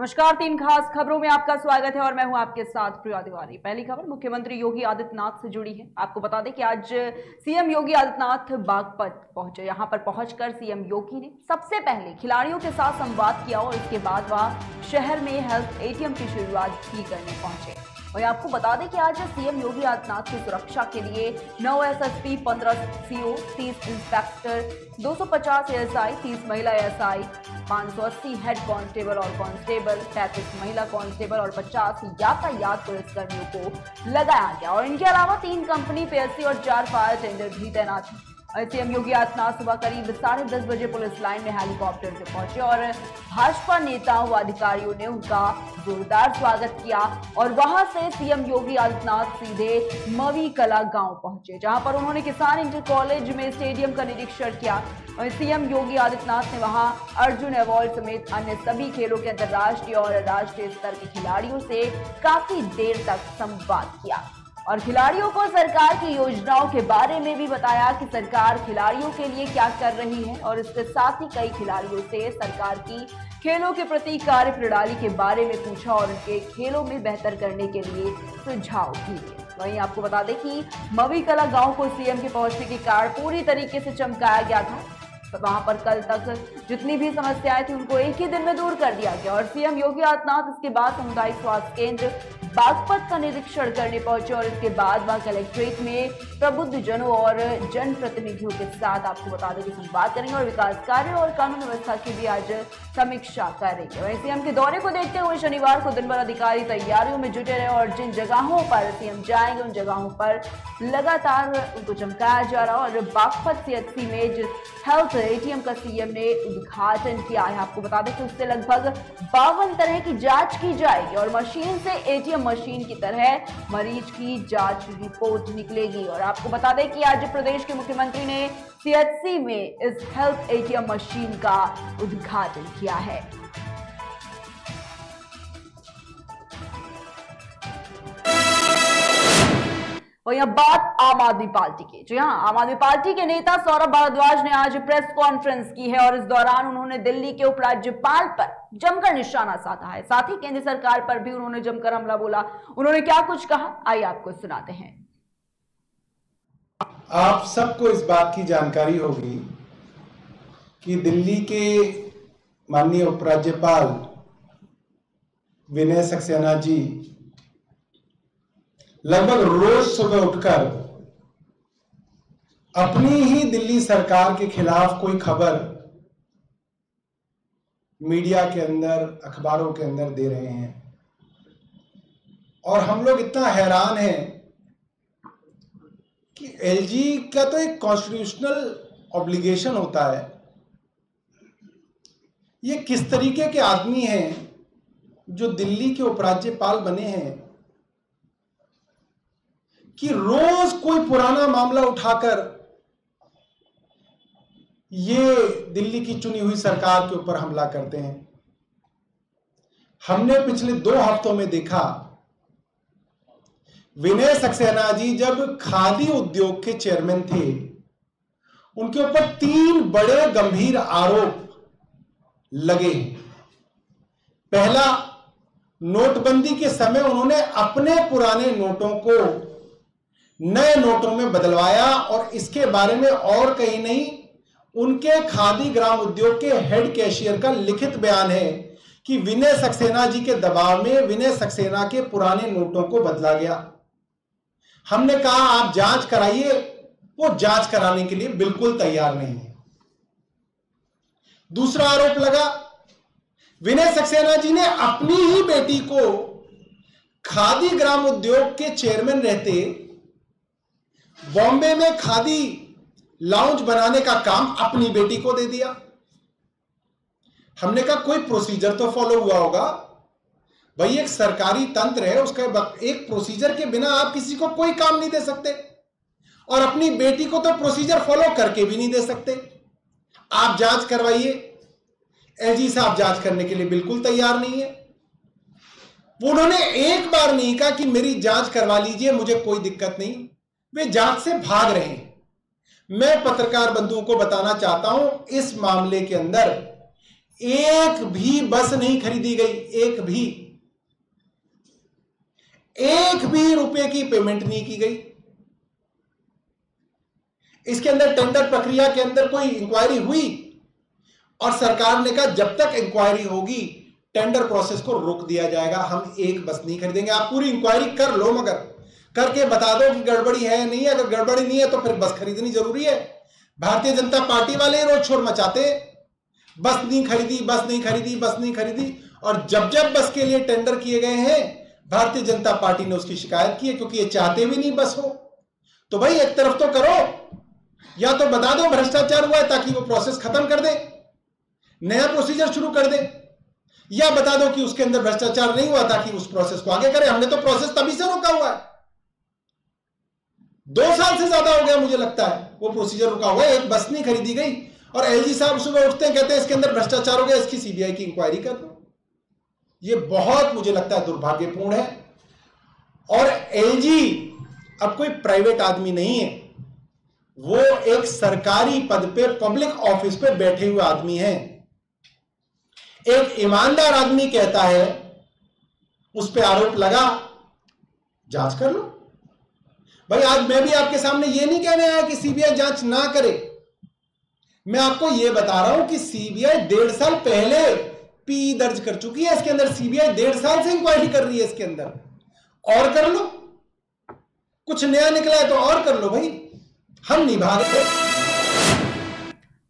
नमस्कार। 3 खास खबरों में आपका स्वागत है और मैं हूं आपके साथ प्रिया तिवारी। पहली खबर मुख्यमंत्री योगी आदित्यनाथ से जुड़ी है। आपको बता दें कि आज सीएम योगी आदित्यनाथ बागपत पहुंचे। यहां पर पहुंचकर सीएम योगी ने सबसे पहले खिलाड़ियों के साथ संवाद किया और इसके बाद वह शहर में हेल्थ एटीएम की शुरुआत भी करने पहुंचे। और आपको बता दें कि आज सीएम योगी आदित्यनाथ की सुरक्षा के लिए 9 एसएसपी, 15 सीओ, 30 इंस्पेक्टर, 250 एएसआई, 30 महिला एएसआई, 580 हेड कांस्टेबल और कांस्टेबल, 35 महिला कांस्टेबल और 50 यातायात पुलिसकर्मियों को लगाया गया। और इनके अलावा 3 कंपनी पीएससी और 4 फायर टेंडर भी तैनात हैं। सीएम योगी आदित्यनाथ सुबह करीब 10:30 बजे पुलिस लाइन में हेलीकॉप्टर से पहुंचे और भाजपा नेताओं व अधिकारियों ने उनका जोरदार स्वागत किया। और वहां से सीएम योगी आदित्यनाथ सीधे मवी कला गांव पहुंचे, जहां पर उन्होंने किसान इंटर कॉलेज में स्टेडियम का निरीक्षण किया। और सीएम योगी आदित्यनाथ ने वहां अर्जुन अवार्ड समेत अन्य सभी खेलों के अंतर्राष्ट्रीय और राष्ट्रीय स्तर के खिलाड़ियों से काफी देर तक संवाद किया और खिलाड़ियों को सरकार की योजनाओं के बारे में भी बताया कि सरकार खिलाड़ियों के लिए क्या कर रही है। और इसके साथ ही कई खिलाड़ियों से सरकार की खेलों के प्रति कार्य प्रणाली के बारे में पूछा और उनके खेलों में बेहतर करने के लिए सुझाव भी दिए। वहीं आपको बता दें कि मवी कला गांव को सीएम के पहुंचने की कार्ड पूरी तरीके से चमकाया गया था। तो वहां पर कल तक जितनी भी समस्याएं थी उनको एक ही दिन में दूर कर दिया गया। और सीएम योगी आदित्यनाथ इसके बाद सामुदायिक स्वास्थ्य केंद्र बागपत का निरीक्षण करने पहुंचे और इसके बाद वह कलेक्ट्रेट में प्रबुद्ध जनों और जनप्रतिनिधियों के साथ आपको बता दें कि संवाद करेंगे और विकास कार्य और कानून व्यवस्था की भी आज समीक्षा करेंगे। वहीं सीएम के दौरे को देखते हुए शनिवार को दिन भर अधिकारी तैयारियों में जुटे रहे और जिन जगहों पर सीएम जाएंगे उन जगहों पर लगातार उनको चमकाया जा रहा और बागपत सीएचसी में जिस हेल्थ एटीएम का सीएम ने उद्घाटन किया है, आपको बता दें कि उससे लगभग 52 तरह की जांच की जाएगी और मशीन से एटीएम मशीन की तरह मरीज की जांच रिपोर्ट निकलेगी। और आपको बता दें कि आज प्रदेश के मुख्यमंत्री ने सीएचसी में इस हेल्थ एटीएम मशीन का उद्घाटन किया है। और यह बात आम आदमी पार्टी की। जी हां, आम आदमी पार्टी के नेता सौरभ भारद्वाज ने आज प्रेस कॉन्फ्रेंस की है और इस दौरान उन्होंने दिल्ली के उपराज्यपाल पर जमकर निशाना साधा है। साथ ही केंद्र सरकार पर भी उन्होंने जमकर हमला बोला। उन्होंने क्या कुछ कहा, आइए आपको सुनाते हैं। आप सबको इस बात की जानकारी होगी कि दिल्ली के माननीय उपराज्यपाल विनय सक्सेना जी लगभग रोज सुबह उठकर अपनी ही दिल्ली सरकार के खिलाफ कोई खबर मीडिया के अंदर, अखबारों के अंदर दे रहे हैं। और हम लोग इतना हैरान हैं कि एलजी का तो एक कॉन्स्टिट्यूशनल ऑब्लिगेशन होता है। ये किस तरीके के आदमी हैं जो दिल्ली के उपराज्यपाल बने हैं कि रोज कोई पुराना मामला उठाकर ये दिल्ली की चुनी हुई सरकार के ऊपर हमला करते हैं। हमने पिछले 2 हफ्तों में देखा विनय सक्सेना जी जब खादी उद्योग के चेयरमैन थे, उनके ऊपर 3 बड़े गंभीर आरोप लगे। पहला, नोटबंदी के समय उन्होंने अपने पुराने नोटों को नए नोटों में बदलवाया और इसके बारे में और कहीं नहीं, उनके खादी ग्राम उद्योग के हेड कैशियर का लिखित बयान है कि विनय सक्सेना जी के दबाव में विनय सक्सेना के पुराने नोटों को बदला गया। हमने कहा आप जांच कराइए, वो जांच कराने के लिए बिल्कुल तैयार नहीं है। दूसरा आरोप लगा, विनय सक्सेना जी ने अपनी ही बेटी को खादी ग्राम उद्योग के चेयरमैन रहते बॉम्बे में खादी लाउंज बनाने का काम अपनी बेटी को दे दिया। हमने कहा कोई प्रोसीजर तो फॉलो हुआ होगा भाई, एक सरकारी तंत्र है, उसका एक प्रोसीजर के बिना आप किसी को कोई काम नहीं दे सकते और अपनी बेटी को तो प्रोसीजर फॉलो करके भी नहीं दे सकते। आप जांच करवाइए। एलजी साहब जांच करने के लिए बिल्कुल तैयार नहीं है। उन्होंने एक बार नहीं कहा कि मेरी जांच करवा लीजिए, मुझे कोई दिक्कत नहीं। वे जांच से भाग रहे हैं। मैं पत्रकार बंधुओं को बताना चाहता हूं, इस मामले के अंदर एक भी बस नहीं खरीदी गई, एक भी रुपए की पेमेंट नहीं की गई। इसके अंदर टेंडर प्रक्रिया के अंदर कोई इंक्वायरी हुई और सरकार ने कहा जब तक इंक्वायरी होगी टेंडर प्रोसेस को रोक दिया जाएगा, हम एक बस नहीं खरीदेंगे। आप पूरी इंक्वायरी कर लो, मगर करके बता दो कि गड़बड़ी है नहीं है। अगर गड़बड़ी नहीं है तो फिर बस खरीदनी जरूरी है। भारतीय जनता पार्टी वाले ही रोज शोर मचाते, बस नहीं खरीदी, बस नहीं खरीदी, बस नहीं खरीदी। और जब जब बस के लिए टेंडर किए गए हैं भारतीय जनता पार्टी ने उसकी शिकायत की है, क्योंकि ये चाहते भी नहीं बस हो। तो भाई एक तरफ तो करो, या तो बता दो भ्रष्टाचार हुआ है ताकि वो प्रोसेस खत्म कर दे, नया प्रोसीजर शुरू कर दे, या बता दो कि उसके अंदर भ्रष्टाचार नहीं हुआ ताकि उस प्रोसेस को आगे करें। हमने तो प्रोसेस तभी से रोका हुआ है, 2 साल से ज्यादा हो गया मुझे लगता है वो प्रोसीजर रुका हुआ है। एक बस नहीं खरीदी गई और एलजी साहब सुबह उठते हैं कहते हैं इसके अंदर भ्रष्टाचार हो गया, इसकी सीबीआई की इंक्वायरी कर दो। ये बहुत मुझे लगता है दुर्भाग्यपूर्ण है। और एलजी अब कोई प्राइवेट आदमी नहीं है, वो एक सरकारी पद पे पब्लिक ऑफिस पे बैठे हुए आदमी हैं। एक ईमानदार आदमी कहता है उस पे आरोप लगा, जांच कर लो। भाई आज मैं भी आपके सामने ये नहीं कहने आया कि सीबीआई जांच ना करे, मैं आपको ये बता रहा हूं कि सीबीआई 1.5 साल पहले पी दर्ज कर चुकी है। इसके अंदर सीबीआई 1.5 साल से इंक्वायरी कर रही है इसके अंदर, और कर लो। कुछ नया निकला है तो और कर लो भाई, हम नहीं भागते।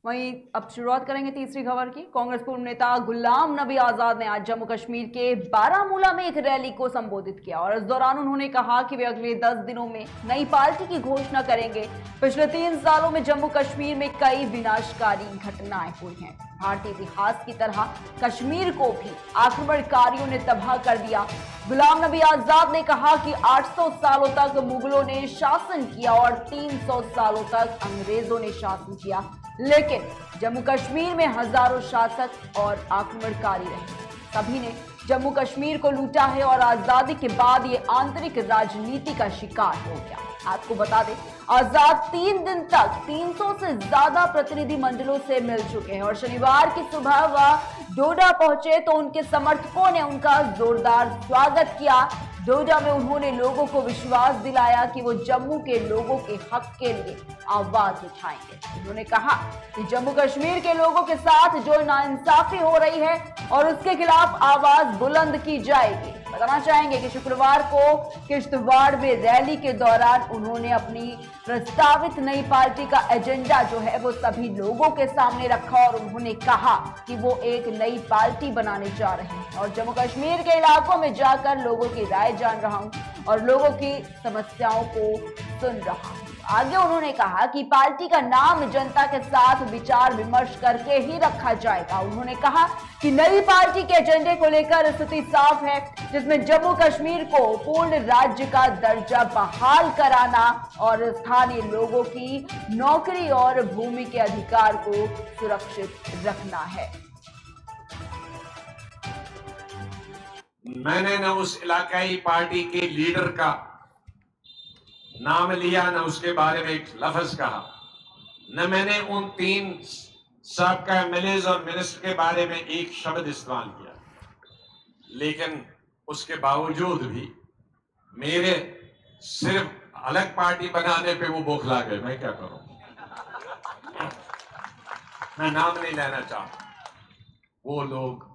वहीं अब शुरुआत करेंगे तीसरी खबर की। कांग्रेस पूर्व नेता गुलाम नबी आजाद ने आज जम्मू कश्मीर के बारामूला में एक रैली को संबोधित किया और इस दौरान उन्होंने कहा कि वे अगले 10 दिनों में नई पार्टी की घोषणा करेंगे। पिछले 3 सालों में जम्मू कश्मीर में कई विनाशकारी घटनाएं हुई हैं। भारतीय इतिहास की तरह कश्मीर को भी आक्रमणकारियों ने तबाह कर दिया। गुलाम नबी आजाद ने कहा कि 800 सालों तक मुगलों ने शासन किया और 300 सालों तक अंग्रेजों ने शासन किया, लेकिन जम्मू कश्मीर में हजारों शासक और आक्रमणकारी रहे। सभी ने जम्मू कश्मीर को लूटा है और आजादी के बाद ये आंतरिक राजनीति का शिकार हो गया। आपको बता दें, आजाद 3 दिन तक 300 से ज्यादा प्रतिनिधि मंडलों से मिल चुके हैं और शनिवार की सुबह वह डोडा पहुंचे तो उनके समर्थकों ने उनका जोरदार स्वागत किया। डोडा में उन्होंने लोगों को विश्वास दिलाया कि वो जम्मू के लोगों के हक के लिए आवाज उठाएंगे। उन्होंने कहा कि जम्मू कश्मीर के लोगों के साथ जो नाइंसाफी हो रही है और उसके खिलाफ आवाज बुलंद की जाएगी। बताना चाहेंगे कि शुक्रवार को किश्तवाड़ में रैली के दौरान उन्होंने अपनी प्रस्तावित नई पार्टी का एजेंडा जो है वो सभी लोगों के सामने रखा और उन्होंने कहा कि वो एक नई पार्टी बनाने जा रहे हैं और जम्मू कश्मीर के इलाकों में जाकर लोगों की राय जान रहा हूं और लोगों की समस्याओं को सुन रहा हूं। आगे उन्होंने कहा कि पार्टी का नाम जनता के साथ विचार विमर्श करके ही रखा जाएगा। उन्होंने कहा कि नई पार्टी के एजेंडे को लेकर स्थिति साफ है, जिसमें जम्मू कश्मीर को पूर्ण राज्य का दर्जा बहाल कराना और स्थानीय लोगों की नौकरी और भूमि के अधिकार को सुरक्षित रखना है। मैंने न उस इलाकाई पार्टी के लीडर का नाम लिया, न उसके बारे में एक लफ्ज कहा, न मैंने उन 3 सबका एमएलएज और मिनिस्टर के बारे में एक शब्द इस्तेमाल किया। लेकिन उसके बावजूद भी मेरे सिर्फ अलग पार्टी बनाने पे वो बौखला गए। मैं क्या करूं, मैं नाम नहीं लेना चाहता। वो लोग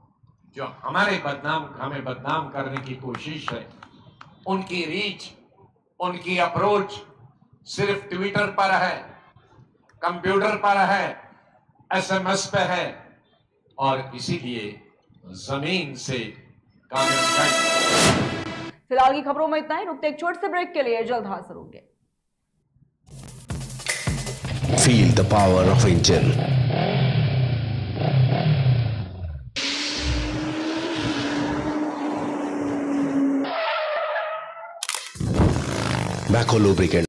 जो हमें बदनाम करने की कोशिश है, उनकी रीच, उनकी अप्रोच सिर्फ ट्विटर पर है, कंप्यूटर पर है, एसएमएस पे है और इसीलिए जमीन से कांग्रेस। फिलहाल की खबरों में इतना ही। रुकते एक छोटे से ब्रेक के लिए, जल्द हाजिर होंगे। Feel the power of Indian. Macco lubricant.